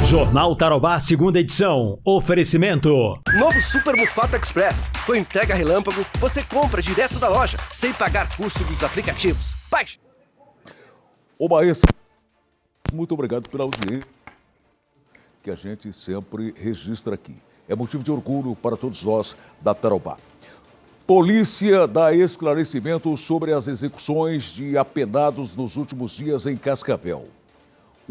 Jornal Tarobá, segunda edição. Oferecimento. Novo Super Mufato Express. Com entrega relâmpago, você compra direto da loja, sem pagar custo dos aplicativos. Baixe! Ô Baessa, muito obrigado pela audiência que a gente sempre registra aqui. É motivo de orgulho para todos nós da Tarobá. Polícia dá esclarecimento sobre as execuções de apenados nos últimos dias em Cascavel.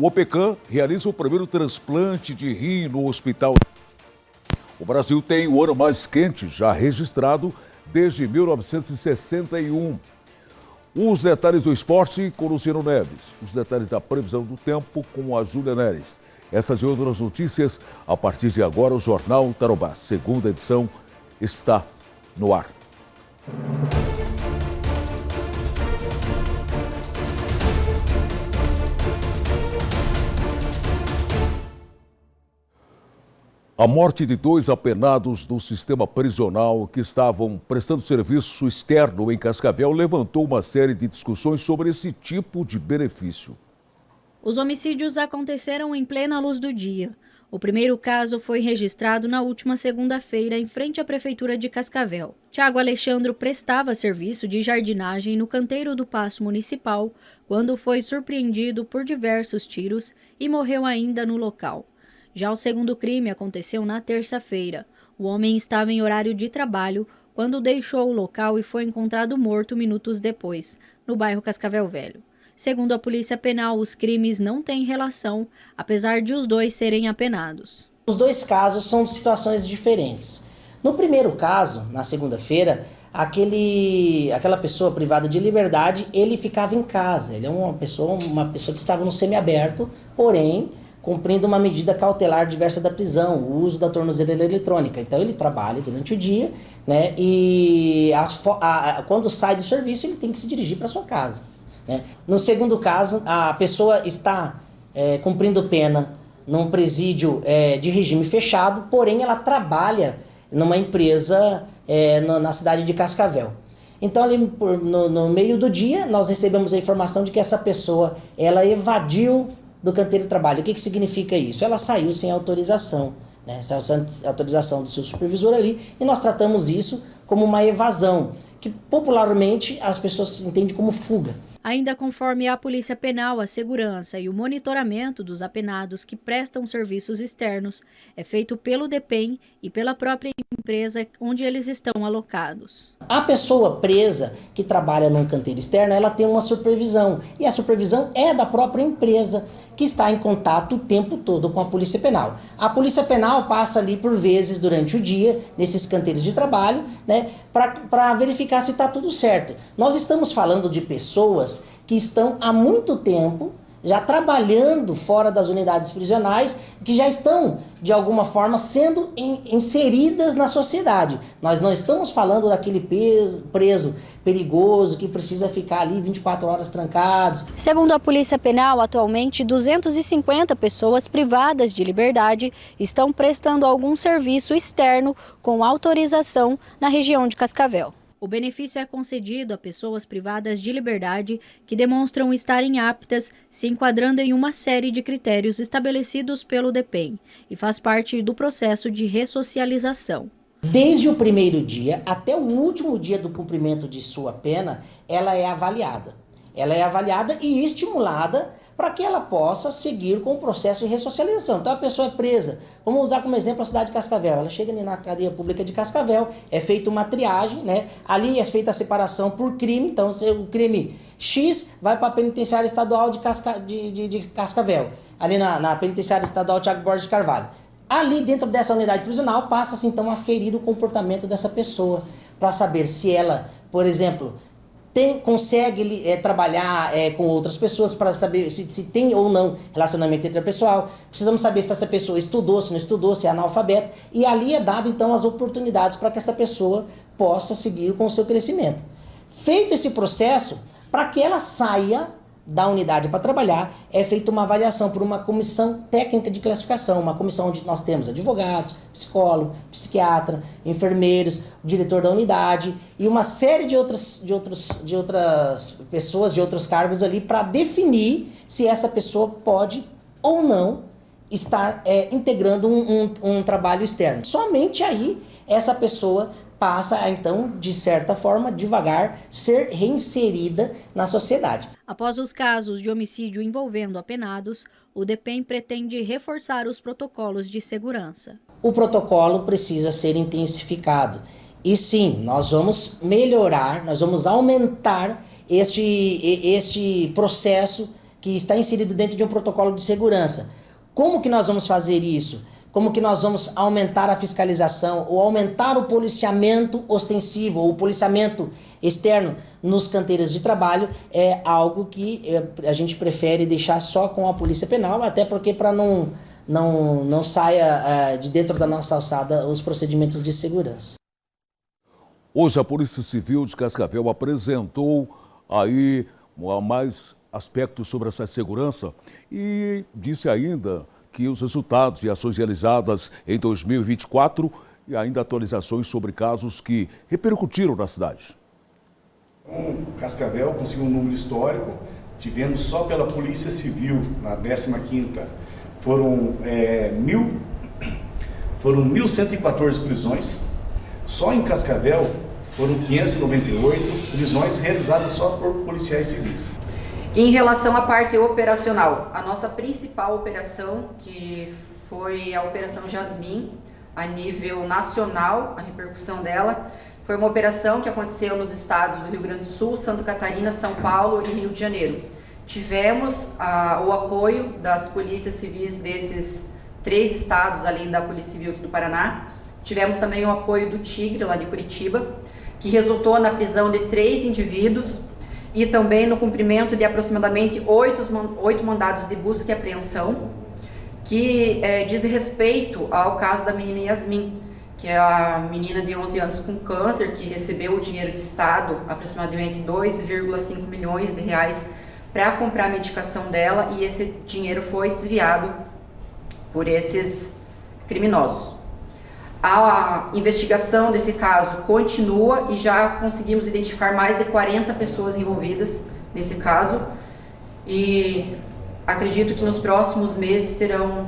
O OPECAM realiza o primeiro transplante de rim no hospital. O Brasil tem o ano mais quente já registrado desde 1961. Os detalhes do esporte com Luciano Neves. Os detalhes da previsão do tempo com a Júlia Neres. Essas e outras notícias, a partir de agora, o Jornal Tarobá, segunda edição, está no ar. A morte de 2 apenados do sistema prisional que estavam prestando serviço externo em Cascavel levantou uma série de discussões sobre esse tipo de benefício. Os homicídios aconteceram em plena luz do dia. O primeiro caso foi registrado na última segunda-feira em frente à Prefeitura de Cascavel. Tiago Alexandro prestava serviço de jardinagem no canteiro do Paço Municipal quando foi surpreendido por diversos tiros e morreu ainda no local. Já o segundo crime aconteceu na terça-feira. O homem estava em horário de trabalho quando deixou o local e foi encontrado morto minutos depois, no bairro Cascavel Velho. Segundo a Polícia Penal, os crimes não têm relação, apesar de os dois serem apenados. Os dois casos são de situações diferentes. No primeiro caso, na segunda-feira, aquela pessoa privada de liberdade, ele ficava em casa. Ele é uma pessoa que estava no semiaberto, porém cumprindo uma medida cautelar diversa da prisão, o uso da tornozeleira eletrônica. Então ele trabalha durante o dia, né? E quando sai do serviço ele tem que se dirigir para sua casa, né? No segundo caso, a pessoa está cumprindo pena num presídio de regime fechado, porém ela trabalha numa empresa na cidade de Cascavel. Então ali no meio do dia nós recebemos a informação de que essa pessoa ela evadiu do canteiro de trabalho. O que significa isso? Ela saiu sem autorização, né? Saiu sem autorização do seu supervisor ali, e nós tratamos isso como uma evasão, que popularmente as pessoas entendem como fuga. Ainda conforme a Polícia Penal, a segurança e o monitoramento dos apenados que prestam serviços externos é feito pelo DEPEN e pela própria empresa onde eles estão alocados. A pessoa presa que trabalha num canteiro externo, ela tem uma supervisão, e a supervisão é da própria empresa, que está em contato o tempo todo com a Polícia Penal. A Polícia Penal passa ali por vezes durante o dia, nesses canteiros de trabalho, né, para verificar se está tudo certo. Nós estamos falando de pessoas que estão há muito tempo já trabalhando fora das unidades prisionais, que já estão, de alguma forma, sendo inseridas na sociedade. Nós não estamos falando daquele preso perigoso que precisa ficar ali 24 horas trancados. Segundo a Polícia Penal, atualmente 250 pessoas privadas de liberdade estão prestando algum serviço externo com autorização na região de Cascavel. O benefício é concedido a pessoas privadas de liberdade que demonstram estarem aptas, se enquadrando em uma série de critérios estabelecidos pelo DEPEN, e faz parte do processo de ressocialização. Desde o primeiro dia até o último dia do cumprimento de sua pena, ela é avaliada. Ela é avaliada e estimulada para que ela possa seguir com o processo de ressocialização. Então a pessoa é presa, vamos usar como exemplo a cidade de Cascavel, ela chega ali na cadeia pública de Cascavel, é feita uma triagem, né? Ali é feita a separação por crime, então o crime X vai para a penitenciária estadual de Cascavel, ali na penitenciária estadual Thiago Borges de Carvalho. Ali dentro dessa unidade prisional passa-se então a ferir o comportamento dessa pessoa, para saber se ela, por exemplo, consegue trabalhar com outras pessoas, para saber se tem ou não relacionamento interpessoal. Precisamos saber se essa pessoa estudou, se não estudou, se é analfabeta. E ali é dado então as oportunidades para que essa pessoa possa seguir com o seu crescimento. Feito esse processo, para que ela saia da unidade para trabalhar, é feita uma avaliação por uma comissão técnica de classificação, uma comissão onde nós temos advogados, psicólogo, psiquiatra, enfermeiros, o diretor da unidade e uma série de outras pessoas, de outros cargos ali, para definir se essa pessoa pode ou não estar integrando um trabalho externo. Somente aí essa pessoa passa a, então, de certa forma, devagar, ser reinserida na sociedade. Após os casos de homicídio envolvendo apenados, o DPEM pretende reforçar os protocolos de segurança. O protocolo precisa ser intensificado. E sim, nós vamos melhorar, nós vamos aumentar este processo que está inserido dentro de um protocolo de segurança. Como que nós vamos fazer isso? Como que nós vamos aumentar a fiscalização ou aumentar o policiamento ostensivo ou o policiamento externo nos canteiros de trabalho é algo que a gente prefere deixar só com a Polícia Penal, até porque para não saia de dentro da nossa alçada os procedimentos de segurança. Hoje a Polícia Civil de Cascavel apresentou aí mais aspectos sobre essa segurança e disse ainda que os resultados e ações realizadas em 2024 e ainda atualizações sobre casos que repercutiram na cidade. Cascavel conseguiu um número histórico, tivemos só pela Polícia Civil, na 15ª, foram 1.114 prisões, só em Cascavel foram 598 prisões realizadas só por policiais civis. Em relação à parte operacional, a nossa principal operação, que foi a Operação Jasmim, a nível nacional, a repercussão dela, foi uma operação que aconteceu nos estados do Rio Grande do Sul, Santa Catarina, São Paulo e Rio de Janeiro. Tivemos o apoio das polícias civis desses 3 estados, além da Polícia Civil aqui do Paraná. Tivemos também o apoio do Tigre, lá de Curitiba, que resultou na prisão de 3 indivíduos, e também no cumprimento de aproximadamente 8 mandados de busca e apreensão, que diz respeito ao caso da menina Yasmin, que é a menina de 11 anos com câncer, que recebeu o dinheiro do Estado, aproximadamente 2,5 milhões de reais, para comprar a medicação dela, e esse dinheiro foi desviado por esses criminosos. A investigação desse caso continua e já conseguimos identificar mais de 40 pessoas envolvidas nesse caso, e acredito que nos próximos meses terão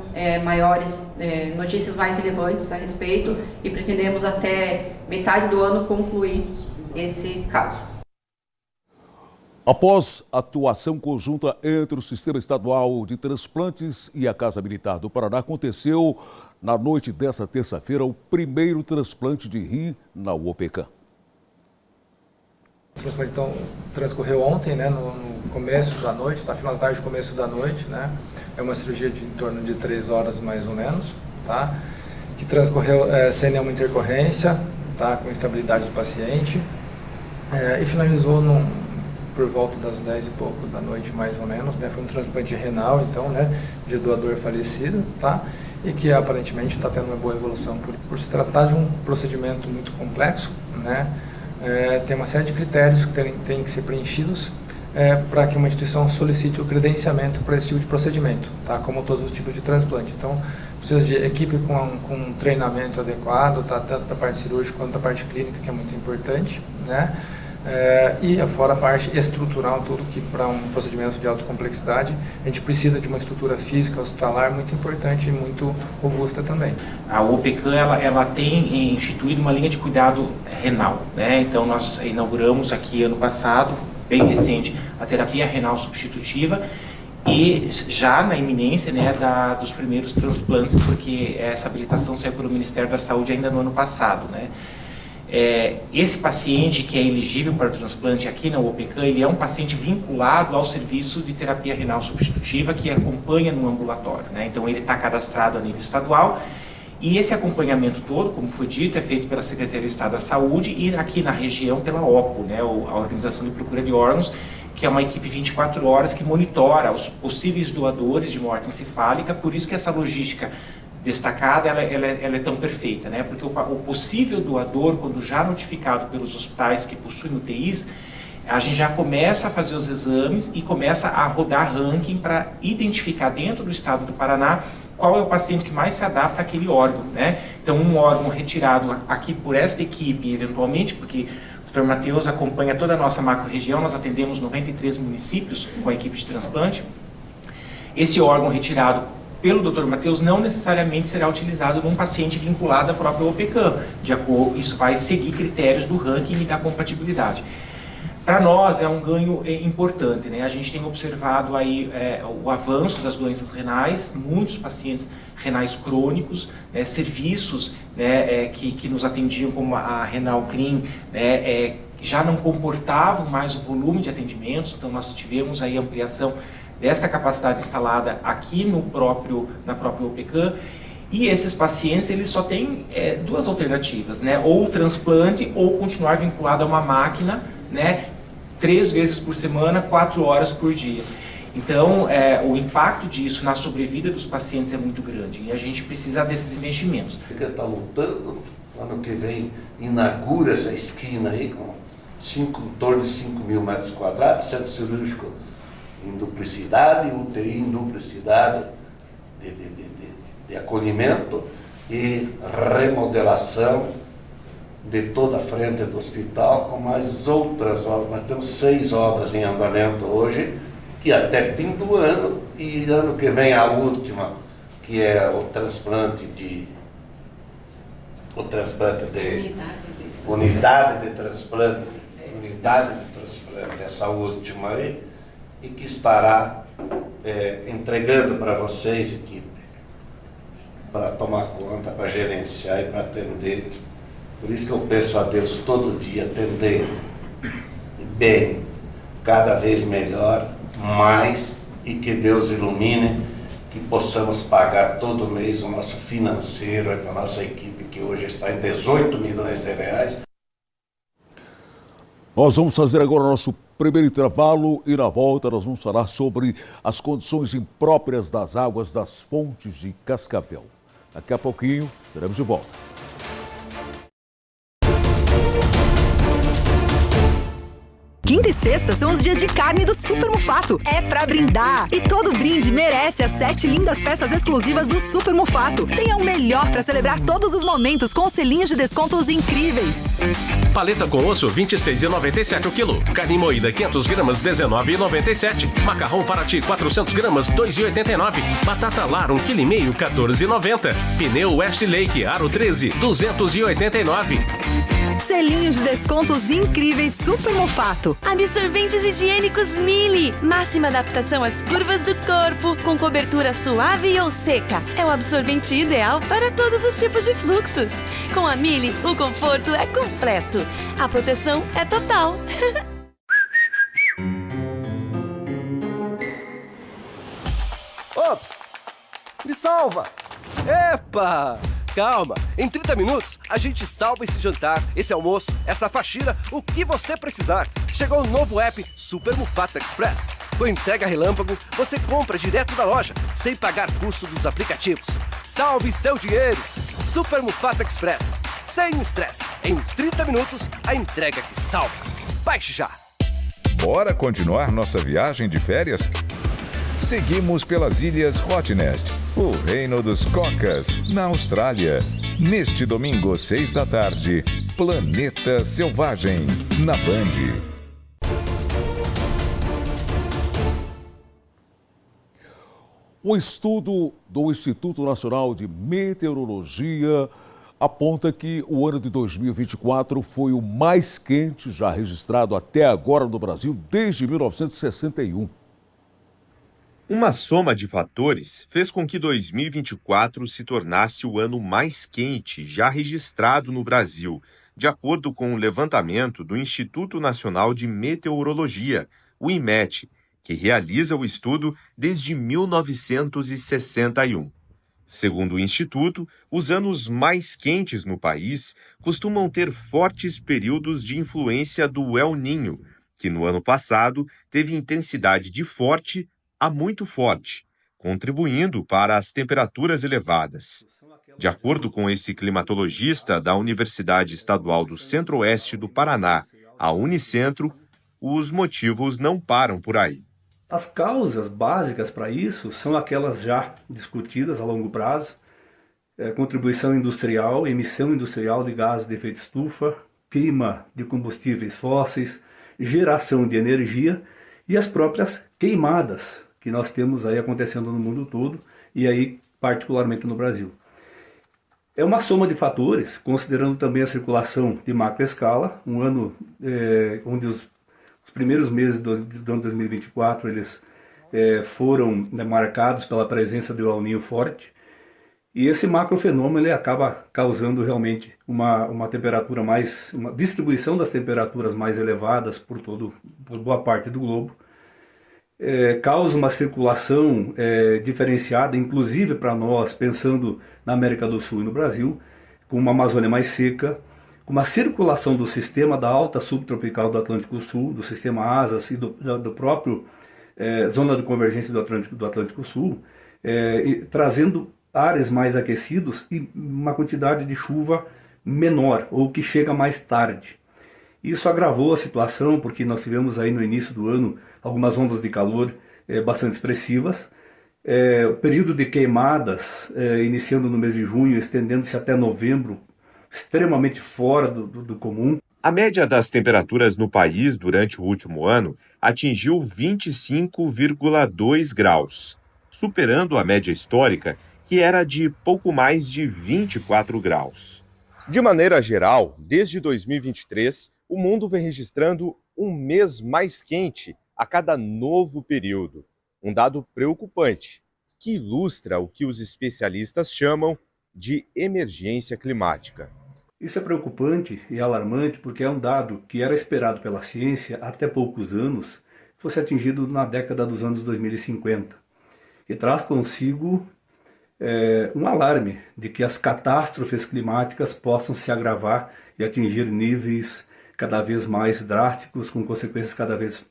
notícias mais relevantes a respeito, e pretendemos até metade do ano concluir esse caso. Após atuação conjunta entre o Sistema Estadual de Transplantes e a Casa Militar do Paraná, aconteceu na noite desta terça-feira o primeiro transplante de rim na UOPK. O transplante então transcorreu ontem, né, no começo da noite, tá? Final da tarde, começo da noite, né? É uma cirurgia de em torno de 3 horas mais ou menos, tá? Que transcorreu sem nenhuma intercorrência, tá? Com estabilidade do paciente, e finalizou por volta das 10 e pouco da noite mais ou menos, né? Foi um transplante renal, então, né, de doador falecido, tá? E que aparentemente está tendo uma boa evolução. Por se tratar de um procedimento muito complexo, né? Tem uma série de critérios que têm que ser preenchidos para que uma instituição solicite o credenciamento para esse tipo de procedimento, tá? Como todos os tipos de transplante. Então, precisa de equipe com um treinamento adequado, tá? Tanto da parte cirúrgica quanto da parte clínica, que é muito importante, né? E fora a parte estrutural, tudo que para um procedimento de alta complexidade a gente precisa de uma estrutura física hospitalar muito importante e muito robusta também. A UOPK ela tem instituído uma linha de cuidado renal, né? Então nós inauguramos aqui ano passado, bem recente, a terapia renal substitutiva, e já na iminência, né, dos primeiros transplantes, porque essa habilitação saiu pelo Ministério da Saúde ainda no ano passado, né? Esse paciente que é elegível para o transplante aqui na UOPK, ele é um paciente vinculado ao serviço de terapia renal substitutiva que acompanha no ambulatório, né? Então ele está cadastrado a nível estadual, e esse acompanhamento todo, como foi dito, é feito pela Secretaria de Estado da Saúde e aqui na região pela OPO, né, a Organização de Procura de Órgãos, que é uma equipe 24 horas que monitora os possíveis doadores de morte encefálica. Por isso que essa logística destacada, ela é tão perfeita, né? Porque o possível doador, quando já notificado pelos hospitais que possuem UTIs, a gente já começa a fazer os exames e começa a rodar ranking para identificar dentro do estado do Paraná qual é o paciente que mais se adapta àquele órgão, né? Então, um órgão retirado aqui por esta equipe, eventualmente, porque o Dr. Matheus acompanha toda a nossa macro-região, nós atendemos 93 municípios com a equipe de transplante. Esse órgão retirado pelo Dr. Matheus, não necessariamente será utilizado num paciente vinculado à própria OPCAM. Isso vai seguir critérios do ranking e da compatibilidade. Para nós é um ganho importante, né? A gente tem observado aí o avanço das doenças renais, muitos pacientes renais crônicos, serviços que nos atendiam como a Renal Clean, já não comportavam mais o volume de atendimentos, então nós tivemos aí ampliação desta capacidade instalada aqui na própria OPCAM. E esses pacientes, eles só têm duas alternativas, né? Ou o transplante ou continuar vinculado a uma máquina, né? 3 vezes por semana, 4 horas por dia. Então, o impacto disso na sobrevida dos pacientes é muito grande e a gente precisa desses investimentos. Porque está lutando, ano que vem inaugura essa esquina aí com em torno de 5 mil metros quadrados, centro cirúrgico em duplicidade, UTI em duplicidade de acolhimento e remodelação de toda a frente do hospital, com mais outras obras. Nós temos 6 obras em andamento hoje, que até fim do ano, e ano que vem a última, que é o transplante de unidade de transplante, essa última aí, e que estará entregando para vocês, equipe, para tomar conta, para gerenciar e para atender. Por isso que eu peço a Deus todo dia atender bem, cada vez melhor, mais, e que Deus ilumine, que possamos pagar todo mês o nosso financeiro para a nossa equipe, que hoje está em 18 milhões de reais. Nós vamos fazer agora o nosso primeiro intervalo e na volta nós vamos falar sobre as condições impróprias das águas das fontes de Cascavel. Daqui a pouquinho estaremos de volta. Quinta e sexta são os dias de carne do Super Mufato. É pra brindar. E todo brinde merece as 7 lindas peças exclusivas do Super Mufato. Tenha o melhor pra celebrar todos os momentos com os selinhos de descontos incríveis. Paleta com osso, R$ 26,97 o quilo. Carne moída, 500 gramas, R$ 19,97. Macarrão Paraty, 400 gramas, R$ 2,89. Batata Lar, 1,5 kg, R$ 14,90. Pneu Westlake, aro 13, R$ 289. Selinhos de descontos incríveis Super Mufato. Absorventes higiênicos Mili. Máxima adaptação às curvas do corpo, com cobertura suave ou seca. É o absorvente ideal para todos os tipos de fluxos. Com a Mili, o conforto é completo. A proteção é total. Ops! Me salva! Epa! Calma, em 30 minutos a gente salva esse jantar, esse almoço, essa faxina, o que você precisar. Chegou o novo app Super Mufato Express. Com entrega relâmpago, você compra direto da loja, sem pagar custo dos aplicativos. Salve seu dinheiro! Super Mufato Express. Sem estresse. Em 30 minutos, a entrega que salva. Baixe já! Bora continuar nossa viagem de férias? Seguimos pelas Ilhas Rottnest, o reino dos cocas, na Austrália. Neste domingo, 6 da tarde, Planeta Selvagem, na Band. Um estudo do Instituto Nacional de Meteorologia aponta que o ano de 2024 foi o mais quente já registrado até agora no Brasil desde 1961. Uma soma de fatores fez com que 2024 se tornasse o ano mais quente já registrado no Brasil, de acordo com o levantamento do Instituto Nacional de Meteorologia, o INMET, que realiza o estudo desde 1961. Segundo o Instituto, os anos mais quentes no país costumam ter fortes períodos de influência do El Niño, que no ano passado teve intensidade de forte a muito forte, contribuindo para as temperaturas elevadas. De acordo com esse climatologista da Universidade Estadual do Centro-Oeste do Paraná, a Unicentro, os motivos não param por aí. As causas básicas para isso são aquelas já discutidas a longo prazo: contribuição industrial, emissão industrial de gases de efeito estufa, queima de combustíveis fósseis, geração de energia e as próprias queimadas que nós temos aí acontecendo no mundo todo e aí particularmente no Brasil. É uma soma de fatores, considerando também a circulação de macroescala, um ano onde os primeiros meses do ano 2024 eles foram marcados pela presença do El Niño forte, e esse macrofenômeno ele acaba causando realmente uma temperatura uma distribuição das temperaturas mais elevadas por boa parte do globo, causa uma circulação diferenciada, inclusive para nós, pensando na América do Sul e no Brasil, com uma Amazônia mais seca, com uma circulação do sistema da alta subtropical do Atlântico Sul, do sistema ASAS e do próprio zona de convergência do Atlântico Sul, trazendo ares mais aquecidos e uma quantidade de chuva menor, ou que chega mais tarde. Isso agravou a situação, porque nós tivemos aí no início do ano algumas ondas de calor bastante expressivas, o período de queimadas iniciando no mês de junho, estendendo-se até novembro, extremamente fora do comum. A média das temperaturas no país durante o último ano atingiu 25,2 graus, superando a média histórica, que era de pouco mais de 24 graus. De maneira geral, desde 2023, o mundo vem registrando um mês mais quente a cada novo período. Um dado preocupante, que ilustra o que os especialistas chamam de emergência climática. Isso é preocupante e alarmante porque é um dado que era esperado pela ciência até poucos anos fosse atingido na década dos anos 2050 e traz consigo um alarme de que as catástrofes climáticas possam se agravar e atingir níveis cada vez mais drásticos, com consequências cada vez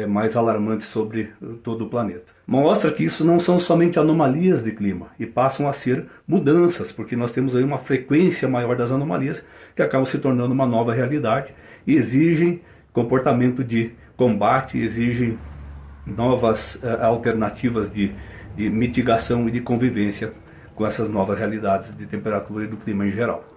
mais alarmantes sobre todo o planeta. Mostra que isso não são somente anomalias de clima, e passam a ser mudanças, porque nós temos aí uma frequência maior das anomalias que acabam se tornando uma nova realidade e exigem comportamento de combate, exigem novas alternativas de mitigação e de convivência com essas novas realidades de temperatura e do clima em geral.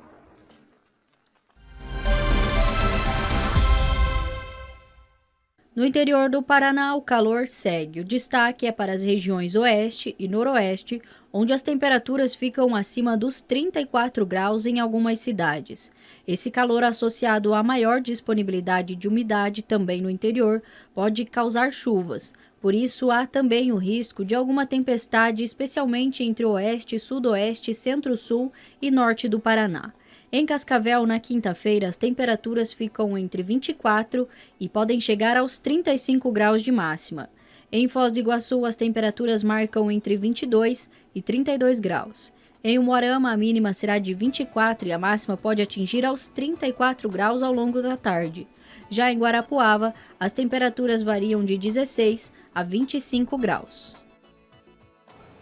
No interior do Paraná, o calor segue. O destaque é para as regiões oeste e noroeste, onde as temperaturas ficam acima dos 34 graus em algumas cidades. Esse calor, associado à maior disponibilidade de umidade também no interior, pode causar chuvas. Por isso, há também o risco de alguma tempestade, especialmente entre o oeste, sudoeste, centro-sul e norte do Paraná. Em Cascavel, na quinta-feira, as temperaturas ficam entre 24 e podem chegar aos 35 graus de máxima. Em Foz do Iguaçu, as temperaturas marcam entre 22 e 32 graus. Em Umuarama, a mínima será de 24 e a máxima pode atingir aos 34 graus ao longo da tarde. Já em Guarapuava, as temperaturas variam de 16 a 25 graus.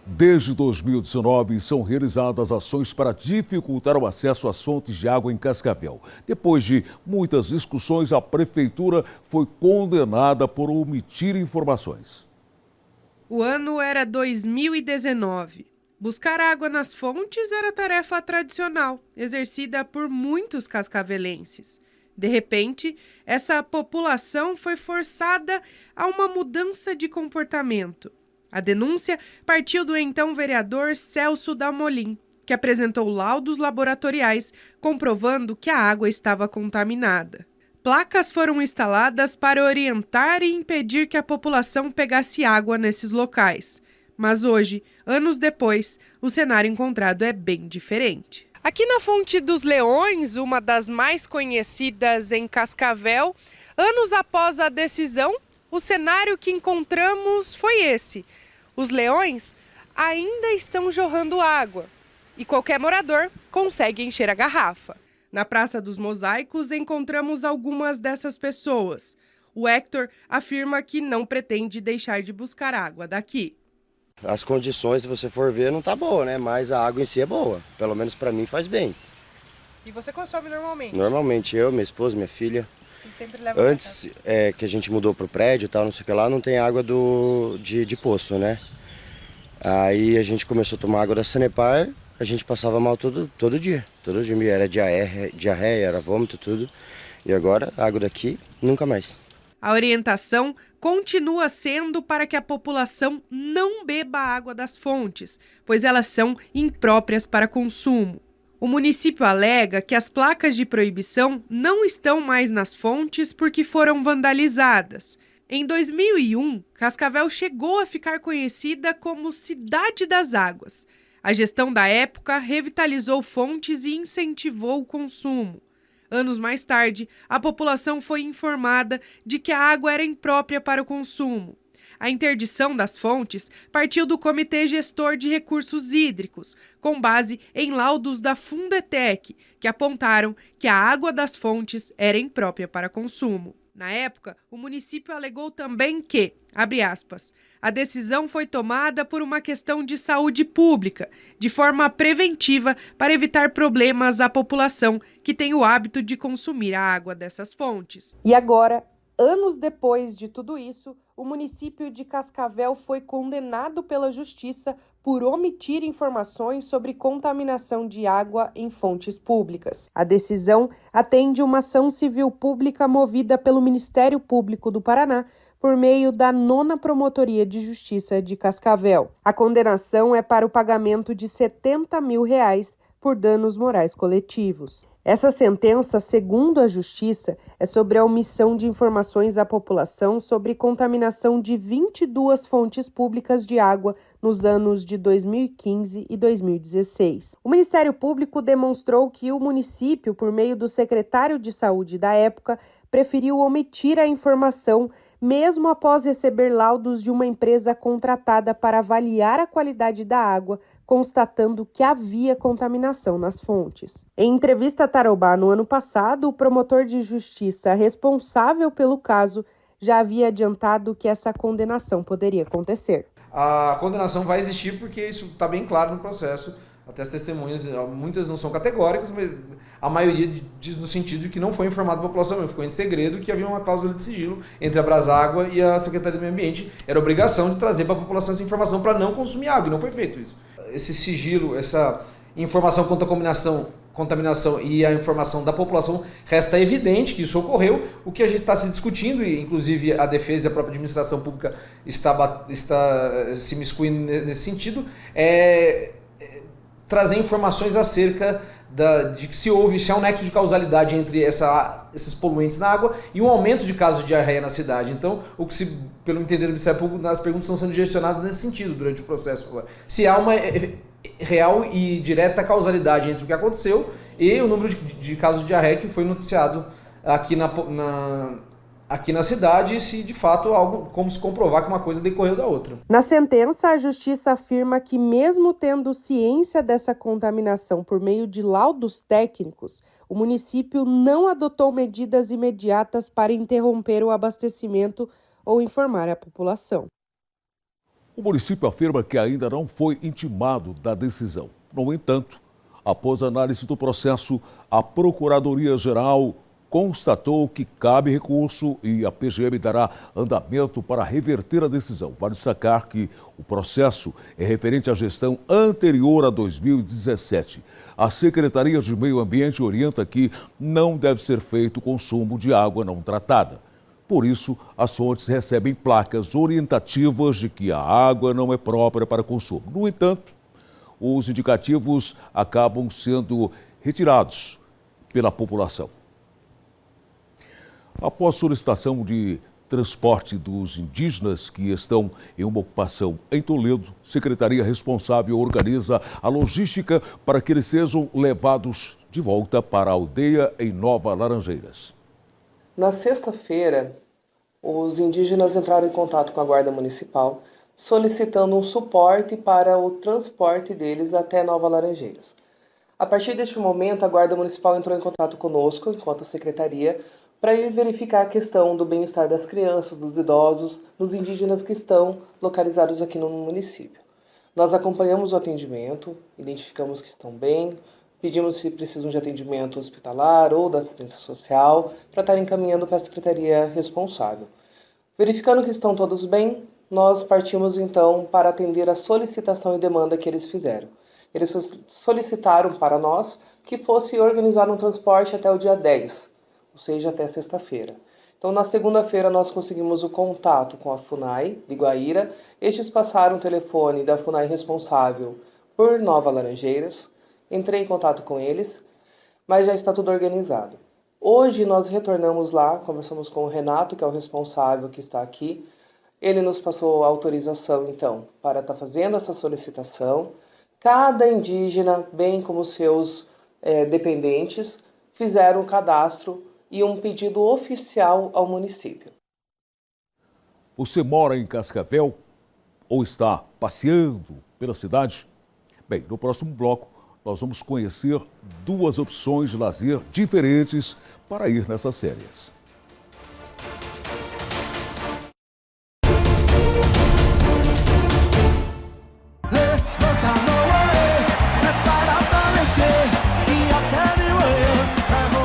Desde 2019, são realizadas ações para dificultar o acesso às fontes de água em Cascavel. Depois de muitas discussões, a prefeitura foi condenada por omitir informações. O ano era 2019. Buscar água nas fontes era tarefa tradicional, exercida por muitos cascavelenses. De repente, essa população foi forçada a uma mudança de comportamento. A denúncia partiu do então vereador Celso Dalmolin, que apresentou laudos laboratoriais comprovando que a água estava contaminada. Placas foram instaladas para orientar e impedir que a população pegasse água nesses locais. Mas hoje, anos depois, o cenário encontrado é bem diferente. Aqui na Fonte dos Leões, uma das mais conhecidas em Cascavel, anos após a decisão, o cenário que encontramos foi esse. Os leões ainda estão jorrando água e qualquer morador consegue encher a garrafa. Na Praça dos Mosaicos encontramos algumas dessas pessoas. O Héctor afirma que não pretende deixar de buscar água daqui. As condições, se você for ver, não tá boa, né? Mas a água em si é boa. Pelo menos para mim faz bem. E você consome normalmente? Normalmente, eu, minha esposa, minha filha. Você sempre leva antes que a gente mudou pro prédio e tal, não sei o que lá, não tem água de poço, né? Aí a gente começou a tomar água da Sanepar, a gente passava mal todo dia. Todo dia era diarreia, era vômito, tudo. E agora, a água daqui, nunca mais. A orientação continua sendo para que a população não beba a água das fontes, pois elas são impróprias para consumo. O município alega que as placas de proibição não estão mais nas fontes porque foram vandalizadas. Em 2001, Cascavel chegou a ficar conhecida como Cidade das Águas. A gestão da época revitalizou fontes e incentivou o consumo. Anos mais tarde, a população foi informada de que a água era imprópria para o consumo. A interdição das fontes partiu do Comitê Gestor de Recursos Hídricos, com base em laudos da Fundetec, que apontaram que a água das fontes era imprópria para consumo. Na época, o município alegou também que, abre aspas, a decisão foi tomada por uma questão de saúde pública, de forma preventiva para evitar problemas à população que tem o hábito de consumir a água dessas fontes. E agora, anos depois de tudo isso, o município de Cascavel foi condenado pela Justiça por omitir informações sobre contaminação de água em fontes públicas. A decisão atende uma ação civil pública movida pelo Ministério Público do Paraná por meio da 9ª Promotoria de Justiça de Cascavel. A condenação é para o pagamento de R$70 mil por danos morais coletivos. Essa sentença, segundo a Justiça, é sobre a omissão de informações à população sobre contaminação de 22 fontes públicas de água nos anos de 2015 e 2016. O Ministério Público demonstrou que o município, por meio do secretário de Saúde da época, preferiu omitir a informação mesmo após receber laudos de uma empresa contratada para avaliar a qualidade da água, constatando que havia contaminação nas fontes. Em entrevista a Tarobá no ano passado, o promotor de justiça responsável pelo caso já havia adiantado que essa condenação poderia acontecer. A condenação vai existir porque isso está bem claro no processo. Até as testemunhas, muitas não são categóricas, mas a maioria diz no sentido de que não foi informado a população, ficou em segredo, que havia uma cláusula de sigilo entre a Braságua e a Secretaria do Meio Ambiente. Era obrigação de trazer para a população essa informação para não consumir água, e não foi feito isso. Esse sigilo, essa informação quanto à contaminação e a informação da população, resta evidente que isso ocorreu. O que a gente está se discutindo, e inclusive a defesa e a própria administração pública está se miscuindo nesse sentido, é trazer informações acerca de que se há um nexo de causalidade entre esses poluentes na água e um aumento de casos de diarreia na cidade. Então, pelo entender do Ministério Público, as perguntas estão sendo direcionadas nesse sentido durante o processo. Se há uma real e direta causalidade entre o que aconteceu e o número de casos de diarreia que foi noticiado aqui na cidade, se de fato como se comprovar que uma coisa decorreu da outra. Na sentença, a Justiça afirma que, mesmo tendo ciência dessa contaminação por meio de laudos técnicos, o município não adotou medidas imediatas para interromper o abastecimento ou informar a população. O município afirma que ainda não foi intimado da decisão. No entanto, após análise do processo, a Procuradoria-Geral constatou que cabe recurso e a PGM dará andamento para reverter a decisão. Vale destacar que o processo é referente à gestão anterior a 2017. A Secretaria de Meio Ambiente orienta que não deve ser feito consumo de água não tratada. Por isso, as fontes recebem placas orientativas de que a água não é própria para consumo. No entanto, os indicativos acabam sendo retirados pela população. Após solicitação de transporte dos indígenas que estão em uma ocupação em Toledo, a secretaria responsável organiza a logística para que eles sejam levados de volta para a aldeia em Nova Laranjeiras. Na sexta-feira, os indígenas entraram em contato com a Guarda Municipal solicitando um suporte para o transporte deles até Nova Laranjeiras. A partir deste momento, a Guarda Municipal entrou em contato conosco, enquanto secretaria, para ir verificar a questão do bem-estar das crianças, dos idosos, dos indígenas que estão localizados aqui no município. Nós acompanhamos o atendimento, identificamos que estão bem, pedimos se precisam de atendimento hospitalar ou da assistência social, para estar encaminhando para a secretaria responsável. Verificando que estão todos bem, nós partimos então para atender a solicitação e demanda que eles fizeram. Eles solicitaram para nós que fosse organizar um transporte até o dia 10, ou seja, até sexta-feira. Então, na segunda-feira, nós conseguimos o contato com a FUNAI de Guaíra. Estes passaram o telefone da FUNAI responsável por Nova Laranjeiras. Entrei em contato com eles, mas já está tudo organizado. Hoje nós retornamos lá, conversamos com o Renato, que é o responsável que está aqui. Ele nos passou a autorização, então, para estar fazendo essa solicitação. Cada indígena, bem como seus dependentes, fizeram um cadastro e um pedido oficial ao município. Você mora em Cascavel ou está passeando pela cidade? Bem, no próximo bloco nós vamos conhecer duas opções de lazer diferentes para ir nessas férias.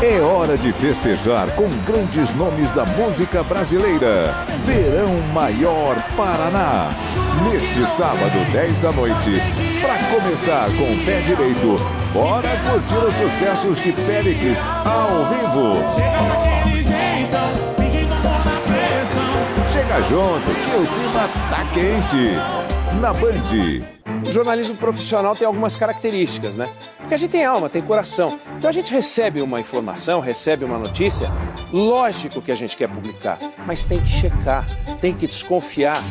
É hora de festejar com grandes nomes da música brasileira. Verão Maior Paraná. Neste sábado, 10 da noite. Para começar com o pé direito, bora curtir os sucessos de Félix ao vivo. Chega junto que o clima tá quente. Na Band. O jornalismo profissional tem algumas características, né? Porque a gente tem alma, tem coração. Então a gente recebe uma informação, recebe uma notícia, lógico que a gente quer publicar, mas tem que checar, tem que desconfiar.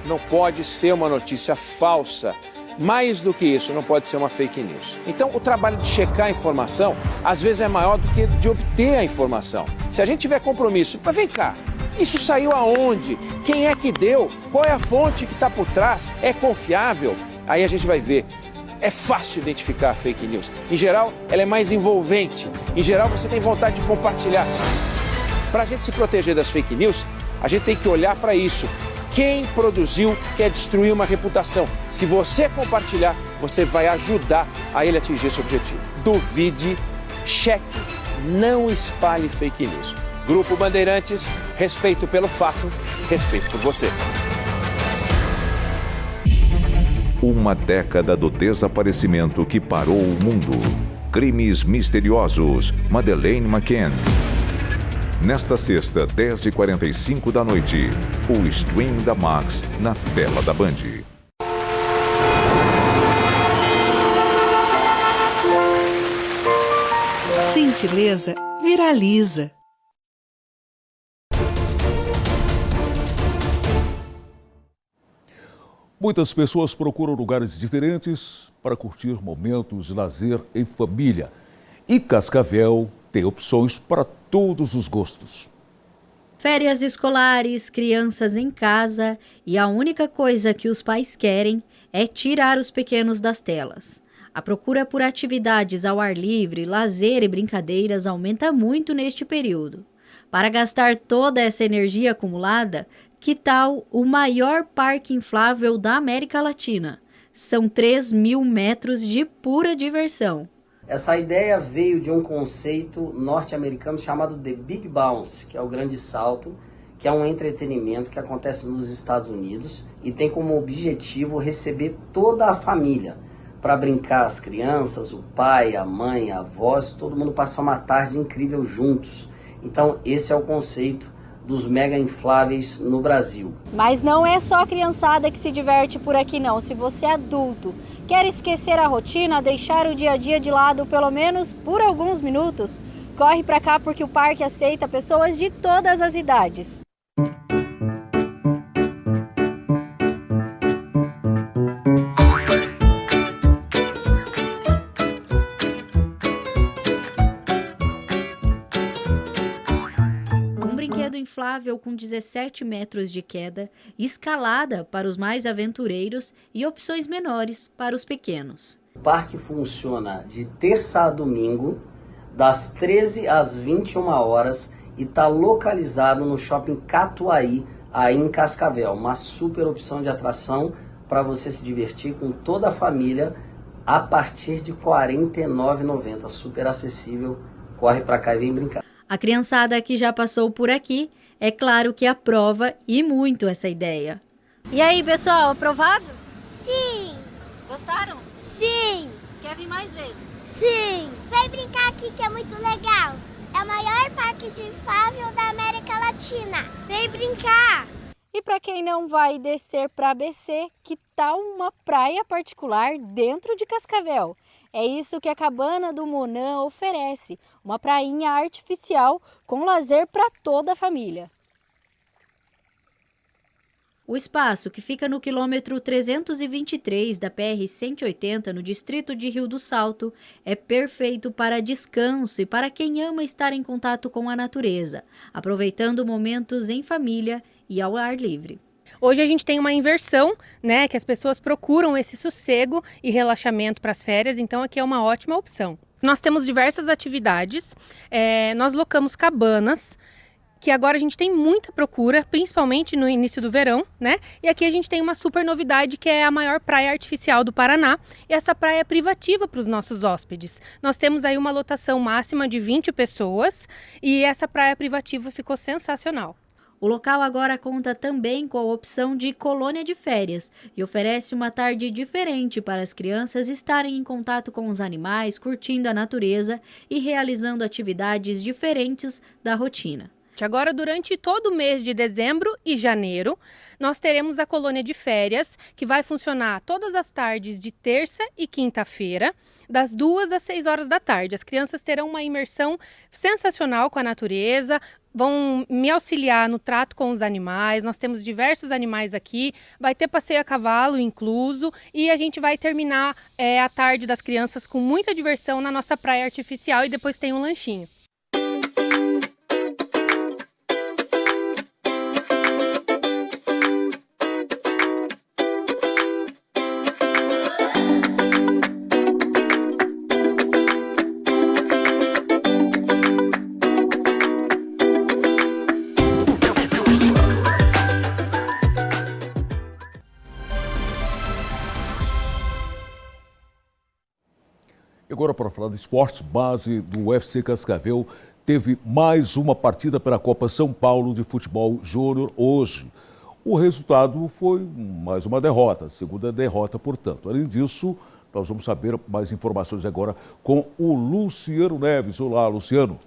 Não pode ser uma notícia falsa. Mais do que isso, não pode ser uma fake news. Então o trabalho de checar a informação, às vezes é maior do que de obter a informação. Se a gente tiver compromisso, mas vem cá, isso saiu aonde? Quem é que deu? Qual é a fonte que está por trás? É confiável? Aí a gente vai ver. É fácil identificar a fake news. Em geral, ela é mais envolvente. Em geral, você tem vontade de compartilhar. Para a gente se proteger das fake news, a gente tem que olhar para isso. Quem produziu quer destruir uma reputação. Se você compartilhar, você vai ajudar a ele atingir esse objetivo. Duvide, cheque, não espalhe fake news. Grupo Bandeirantes, respeito pelo fato, respeito por você. Uma década do desaparecimento que parou o mundo. Crimes misteriosos. Madeleine McCann. Nesta sexta, 10h45 da noite, o stream da Max na tela da Band. Gentileza viraliza. Muitas pessoas procuram lugares diferentes para curtir momentos de lazer em família. E Cascavel tem opções para todos os gostos. Férias escolares, crianças em casa e a única coisa que os pais querem é tirar os pequenos das telas. A procura por atividades ao ar livre, lazer e brincadeiras aumenta muito neste período. Para gastar toda essa energia acumulada, que tal o maior parque inflável da América Latina? São 3.000 metros de pura diversão. Essa ideia veio de um conceito norte-americano chamado The Big Bounce, que é o grande salto, que é um entretenimento que acontece nos Estados Unidos e tem como objetivo receber toda a família para brincar, as crianças, o pai, a mãe, a avós, todo mundo passar uma tarde incrível juntos. Então esse é o conceito dos mega infláveis no Brasil. Mas não é só a criançada que se diverte por aqui não. Se você é adulto, quer esquecer a rotina, deixar o dia a dia de lado pelo menos por alguns minutos, corre pra cá porque o parque aceita pessoas de todas as idades. Inflável com 17 metros de queda, escalada para os mais aventureiros e opções menores para os pequenos. O parque funciona de terça a domingo, das 13 às 21 horas e está localizado no Shopping Catuaí, aí em Cascavel. Uma super opção de atração para você se divertir com toda a família a partir de R$ 49,90. Super acessível. Corre para cá e vem brincar. A criançada que já passou por aqui, é claro que aprova e muito essa ideia. E aí, pessoal, aprovado? Sim! Gostaram? Sim! Quer vir mais vezes? Sim! Vem brincar aqui que é muito legal! É o maior parque de inflável da América Latina. Vem brincar! E para quem não vai descer para ABC, que tal uma praia particular dentro de Cascavel? É isso que a Cabana do Monã oferece, uma prainha artificial com lazer para toda a família. O espaço, que fica no quilômetro 323 da PR-180, no distrito de Rio do Salto, é perfeito para descanso e para quem ama estar em contato com a natureza, aproveitando momentos em família e ao ar livre. Hoje a gente tem uma inversão, né, que as pessoas procuram esse sossego e relaxamento para as férias, então aqui é uma ótima opção. Nós temos diversas atividades, nós locamos cabanas, que agora a gente tem muita procura, principalmente no início do verão, né? E aqui a gente tem uma super novidade, que é a maior praia artificial do Paraná. E essa praia é privativa para os nossos hóspedes. Nós temos aí uma lotação máxima de 20 pessoas e essa praia privativa ficou sensacional. O local agora conta também com a opção de colônia de férias e oferece uma tarde diferente para as crianças estarem em contato com os animais, curtindo a natureza e realizando atividades diferentes da rotina. Agora, durante todo o mês de dezembro e janeiro, nós teremos a colônia de férias, que vai funcionar todas as tardes de terça e quinta-feira, das 2 às 6 horas da tarde. As crianças terão uma imersão sensacional com a natureza, vão me auxiliar no trato com os animais. Nós temos diversos animais aqui, vai ter passeio a cavalo incluso e a gente vai terminar a tarde das crianças com muita diversão na nossa praia artificial e depois tem um lanchinho. Agora, para falar de esportes, base do UFC Cascavel teve mais uma partida pela Copa São Paulo de Futebol Júnior hoje. O resultado foi mais uma derrota, segunda derrota, portanto. Além disso, nós vamos saber mais informações agora com o Luciano Neves. Olá, Luciano.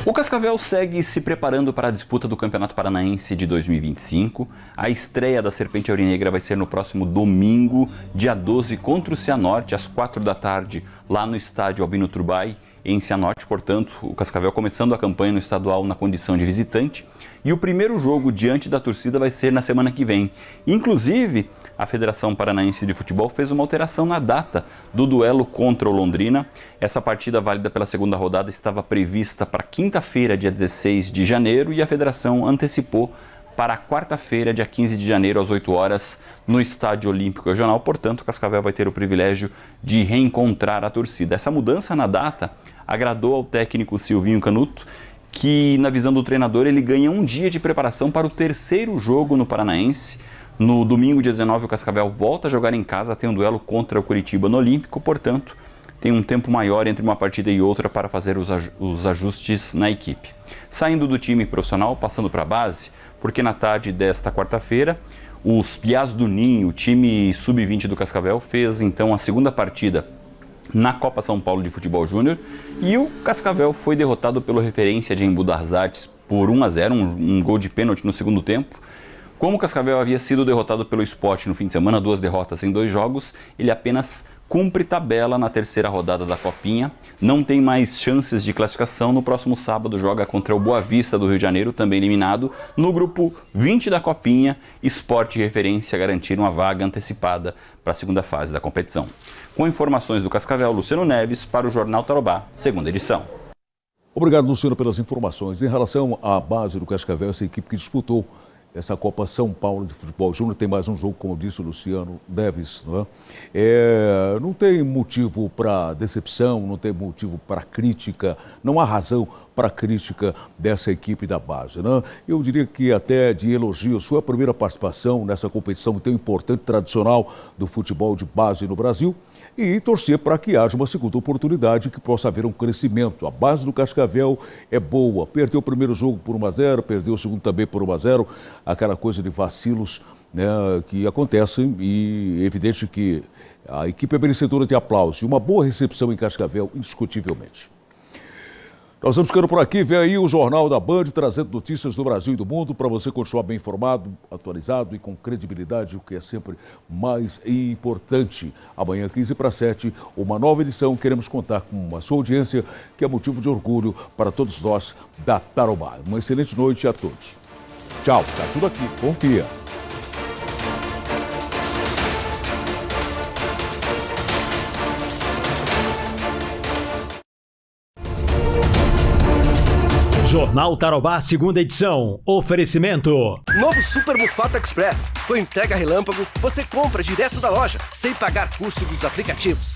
O Cascavel segue se preparando para a disputa do Campeonato Paranaense de 2025. A estreia da Serpente Aurinegra vai ser no próximo domingo, dia 12, contra o Cianorte, às 4 da tarde, lá no estádio Albino Turbay, em Cianorte. Portanto, o Cascavel começando a campanha no estadual na condição de visitante. E o primeiro jogo diante da torcida vai ser na semana que vem. Inclusive, a Federação Paranaense de Futebol fez uma alteração na data do duelo contra o Londrina. Essa partida válida pela segunda rodada estava prevista para quinta-feira, dia 16 de janeiro, e a Federação antecipou para quarta-feira, dia 15 de janeiro, às 8 horas, no Estádio Olímpico Regional. Portanto, o Cascavel vai ter o privilégio de reencontrar a torcida. Essa mudança na data agradou ao técnico Silvinho Canuto, que, na visão do treinador, ele ganha um dia de preparação para o terceiro jogo no Paranaense. No domingo, dia 19, o Cascavel volta a jogar em casa, tem um duelo contra o Curitiba no Olímpico, portanto, tem um tempo maior entre uma partida e outra para fazer os ajustes na equipe. Saindo do time profissional, passando para a base, porque na tarde desta quarta-feira, os Piás do Ninho, o time sub-20 do Cascavel, fez então a segunda partida na Copa São Paulo de Futebol Júnior e o Cascavel foi derrotado pelo Referência de Embu das Artes por 1-0, um gol de pênalti no segundo tempo. Como o Cascavel havia sido derrotado pelo Sport no fim de semana, 2 derrotas em 2 jogos, ele apenas cumpre tabela na terceira rodada da Copinha, não tem mais chances de classificação. No próximo sábado joga contra o Boa Vista do Rio de Janeiro, também eliminado. No grupo 20 da Copinha, Sport e Referência garantiram uma vaga antecipada para a segunda fase da competição. Com informações do Cascavel, Luciano Neves para o Jornal Tarobá, segunda edição. Obrigado, Luciano, pelas informações. Em relação à base do Cascavel, essa equipe que disputou essa Copa São Paulo de Futebol Júnior, tem mais um jogo, como disse o Luciano Neves, não é? Não tem motivo para decepção, não tem motivo para crítica, não há razão para crítica dessa equipe da base, né? Eu diria que até de elogio, sua primeira participação nessa competição tão importante, tradicional do futebol de base no Brasil, e torcer para que haja uma segunda oportunidade, que possa haver um crescimento. A base do Cascavel é boa, perdeu o primeiro jogo por 1-0, perdeu o segundo também por 1-0, aquela coisa de vacilos, né, que acontecem, e é evidente que a equipe é merecedora de aplauso e uma boa recepção em Cascavel, indiscutivelmente. Nós vamos ficando por aqui. Vem aí o Jornal da Band, trazendo notícias do Brasil e do mundo para você continuar bem informado, atualizado e com credibilidade, o que é sempre mais importante. Amanhã, 6:45, uma nova edição. Queremos contar com a sua audiência, que é motivo de orgulho para todos nós da Tarobá. Uma excelente noite a todos. Tchau, tá tudo aqui, confia. Jornal Tarobá, segunda edição. Oferecimento. Novo Super Mufato Express. Com entrega relâmpago, você compra direto da loja, sem pagar custo dos aplicativos.